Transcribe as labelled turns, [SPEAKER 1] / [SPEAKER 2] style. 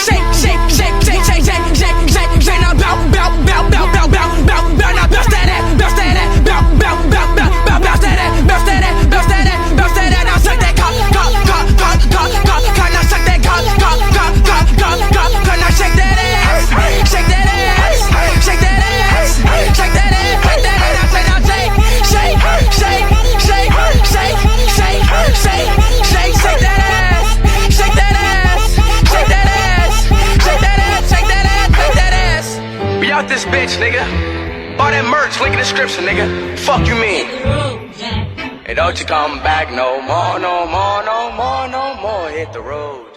[SPEAKER 1] shake, shake, shake, shake, shake, shake, shake, shake, shake. Now bounce, bounce, bounce, bounce, bounce, bounce, bounce, bounce. Now bounce that ass, bounce that ass, bounce, bounce, bounce, bounce, bounce, bounce that ass, bounce that ass, bounce that ass, bounce that ass. Now shake that cock, cock, cock, cock, cock, cock, cock. Now shake that cock, cock, cock, cock, cock, cock, cock. Now shake that ass, shake that ass, shake that ass, shake that ass, shake that ass. Now say, now shake, shake, shake, shake, shake, shake, shake, shake, shake that ass, shake that ass, shake that ass, shake that ass, shake that ass, shake that ass.
[SPEAKER 2] We out this bitch, nigga. All that merch, link in the description, nigga. Fuck you mean? Hey, don't you come back no more, no more, no more, no more. Hit the road.